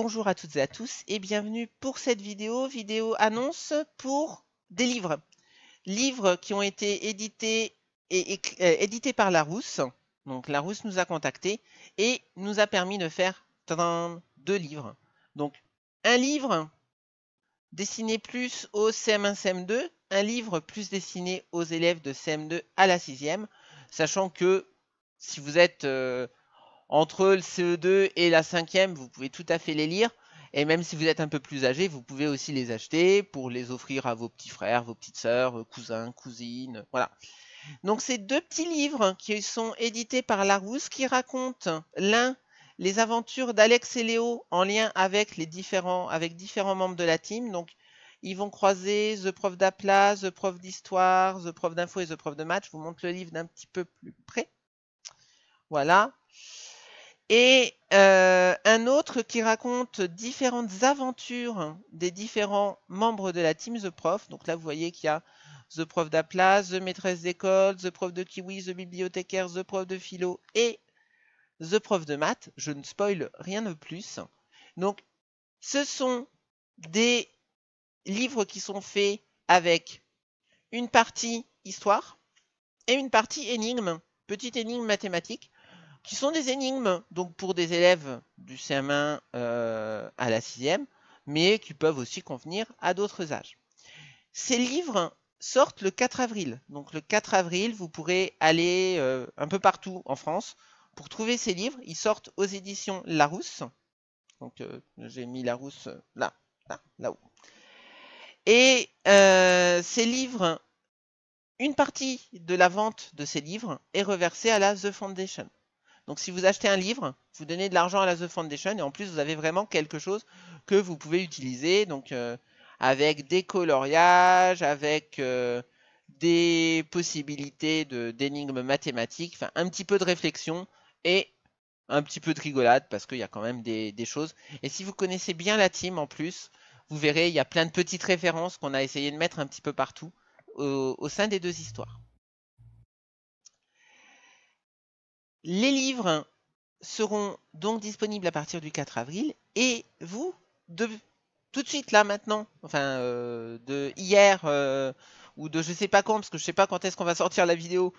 Bonjour à toutes et à tous et bienvenue pour cette vidéo annonce pour des livres. Livres qui ont été édités par Larousse. Donc Larousse nous a contactés et nous a permis de faire deux livres. Donc un livre destiné plus aux CM1, CM2, un livre plus destiné aux élèves de CM2 à la 6e, sachant que si vous êtes entre le CE2 et la 5e, vous pouvez tout à fait les lire. Et même si vous êtes un peu plus âgé, vous pouvez aussi les acheter pour les offrir à vos petits frères, vos petites sœurs, cousins, cousines. Voilà. Donc c'est deux petits livres qui sont édités par Larousse qui racontent l'un les aventures d'Alex et Léo en lien avec différents membres de la team. Donc ils vont croiser The Prof d'Aplat, The Prof d'Histoire, The Prof d'Info et The Prof de Maths. Je vous montre le livre d'un petit peu plus près. Voilà. Et un autre qui raconte différentes aventures des différents membres de la team The Prof. Donc là, vous voyez qu'il y a The Prof d'Aplat, The Maîtresse d'école, The Prof de Kiwi, The Bibliothécaire, The Prof de Philo et The Prof de Maths. Je ne spoil rien de plus. Donc, ce sont des livres qui sont faits avec une partie histoire et une partie énigme, petite énigme mathématique, qui sont des énigmes donc pour des élèves du CM1 à la 6e, mais qui peuvent aussi convenir à d'autres âges. Ces livres sortent le 4 avril. Donc le 4 avril, vous pourrez aller un peu partout en France pour trouver ces livres. Ils sortent aux éditions Larousse. Donc j'ai mis Larousse là-haut. Et ces livres, une partie de la vente de ces livres est reversée à la The Foundation. Donc si vous achetez un livre, vous donnez de l'argent à la The Foundation et en plus vous avez vraiment quelque chose que vous pouvez utiliser, donc avec des coloriages, avec des possibilités d'énigmes mathématiques, enfin un petit peu de réflexion et un petit peu de rigolade parce qu'il y a quand même des choses. Et si vous connaissez bien la team en plus, vous verrez, il y a plein de petites références qu'on a essayé de mettre un petit peu partout au sein des deux histoires. Les livres seront donc disponibles à partir du 4 avril et vous, tout de suite là maintenant, enfin de hier ou de je sais pas quand, parce que je sais pas quand est-ce qu'on va sortir la vidéo,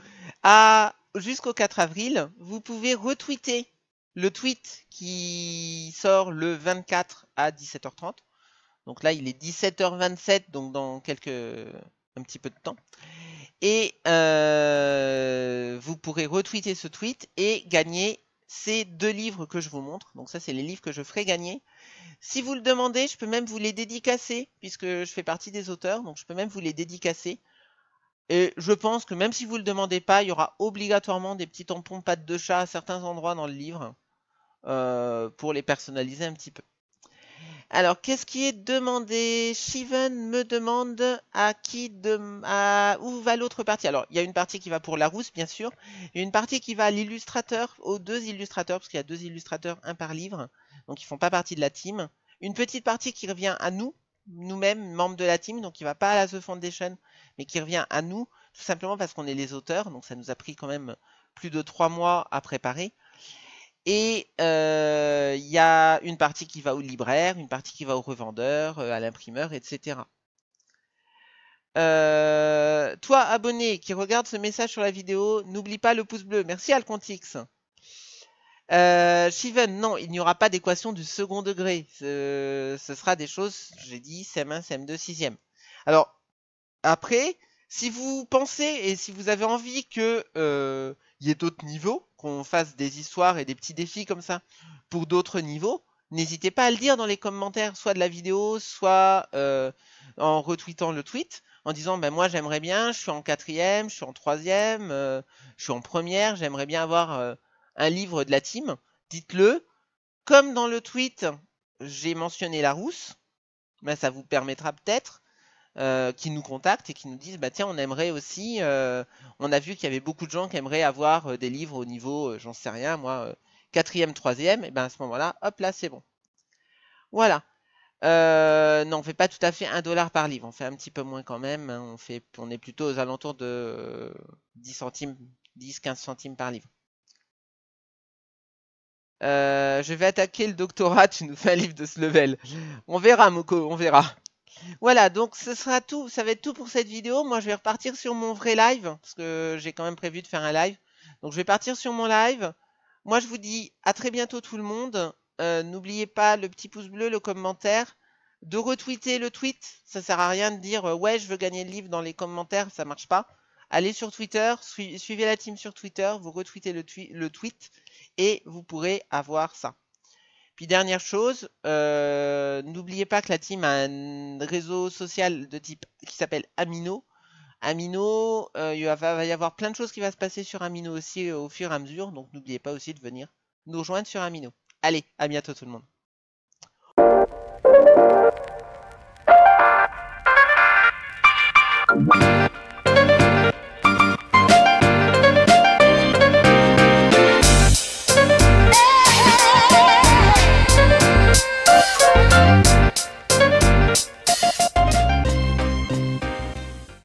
jusqu'au 4 avril, vous pouvez retweeter le tweet qui sort le 24 à 17h30. Donc là il est 17h27, donc dans un petit peu de temps. Et vous pourrez retweeter ce tweet et gagner ces deux livres que je vous montre. Donc ça, c'est les livres que je ferai gagner. Si vous le demandez, je peux même vous les dédicacer, puisque je fais partie des auteurs, donc je peux même vous les dédicacer. Et je pense que même si vous ne le demandez pas, il y aura obligatoirement des petits tampons pattes de chat à certains endroits dans le livre, pour les personnaliser un petit peu. Alors, qu'est-ce qui est demandé? Shiven me demande où va l'autre partie. Alors, il y a une partie qui va pour Larousse, bien sûr. Il y a une partie qui va à l'illustrateur, aux deux illustrateurs, parce qu'il y a deux illustrateurs, un par livre. Donc, ils font pas partie de la team. Une petite partie qui revient à nous, nous-mêmes, membres de la team. Donc, qui va pas à la The Foundation, mais qui revient à nous, tout simplement parce qu'on est les auteurs. Donc, ça nous a pris quand même plus de 3 mois à préparer. Et il y a une partie qui va au libraire, une partie qui va au revendeur, à l'imprimeur, etc. Toi, abonné, qui regarde ce message sur la vidéo, n'oublie pas le pouce bleu. Merci Alcontix. Shiven, non, il n'y aura pas d'équation du second degré. Ce sera des choses, j'ai dit, CM1, CM2, 6e. Alors, après, si vous pensez et si vous avez envie que y ait d'autres niveaux, qu'on fasse des histoires et des petits défis comme ça pour d'autres niveaux, n'hésitez pas à le dire dans les commentaires, soit de la vidéo, soit en retweetant le tweet, en disant ben moi j'aimerais bien, je suis en 4e, je suis en 3e, je suis en première, j'aimerais bien avoir un livre de la team. Dites-le. Comme dans le tweet, j'ai mentionné Larousse, ben, ça vous permettra peut-être qui nous contactent et qui nous disent bah tiens on aimerait aussi on a vu qu'il y avait beaucoup de gens qui aimeraient avoir des livres au niveau j'en sais rien moi 4e 3e et ben à ce moment là hop là c'est bon, voilà. Non, on fait pas tout à fait 1 $ par livre, on fait un petit peu moins quand même, hein. On est plutôt aux alentours de 10 centimes, 10-15 centimes par livre. Je vais attaquer le doctorat, tu nous fais un livre de ce level. On verra, Moko, on verra. Voilà, donc ce sera tout, ça va être tout pour cette vidéo. Moi, je vais repartir sur mon vrai live, parce que j'ai quand même prévu de faire un live. Donc, je vais partir sur mon live. Moi, je vous dis à très bientôt tout le monde. N'oubliez pas le petit pouce bleu, le commentaire, de retweeter le tweet. Ça sert à rien de dire ouais, je veux gagner le livre dans les commentaires, ça marche pas. Allez sur Twitter, suivez la team sur Twitter, vous retweetez le tweet et vous pourrez avoir ça. Puis dernière chose, n'oubliez pas que la team a un réseau social de type qui s'appelle Amino. Amino, va y avoir plein de choses qui vont se passer sur Amino aussi au fur et à mesure, donc n'oubliez pas aussi de venir nous rejoindre sur Amino. Allez, à bientôt tout le monde.